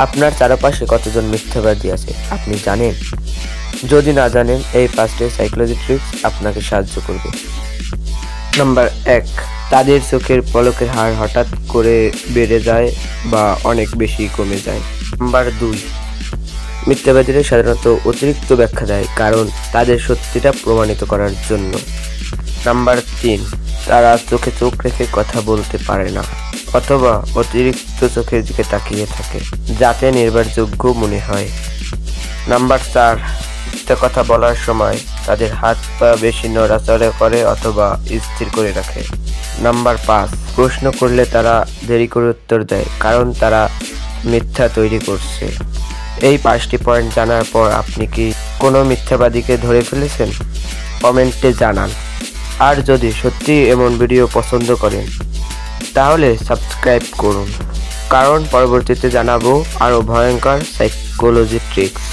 আপনার চারপাশে কতজন মিথ্যাবাদী আছে আপনি জানেন? যদি না জানেন, এই 5টি সাইকোলজি ট্রিক্স আপনাকে সাহায্য করবে। নাম্বার 1, তাদের চোখের পলকের হার হঠাৎ করে বেড়ে যায় বা অনেক বেশি কমে যায়। নাম্বার 2, মিথ্যাবাদীরা সাধারণত অতিরিক্ত ব্যাখ্যা দেয় কারণ তাদের সত্যিটা প্রমাণিত করার জন্য। নাম্বার 3, তারা চোখে চোখ রেখে কথা বলতে পারে না অথবা অতিরিক্ত চোখের দিকে তাকিয়ে থাকে যাতে নির্ভরযোগ্য মনে হয়। নাম্বার 4, মিথ্যা কথা বলার সময় তাদের হাত পা বেশি নড়াচড়া করে অথবা স্থির করে রাখে। নাম্বার 5, প্রশ্ন করলে তারা দেরি করে উত্তর দেয় কারণ তারা মিথ্যা তৈরি করছে। এই 5টি পয়েন্ট জানার পর আপনি কি কোনো মিথ্যাবাদীকে ধরে ফেলেছেন? কমেন্টে জানান। আর যদি সত্যি এমন ভিডিও পছন্দ করেন তাহলে সাবস্ক্রাইব করুন, কারণ পরবর্তীতে জানাবো আরও ভয়ঙ্কর সাইকোলজি ট্রিক্স।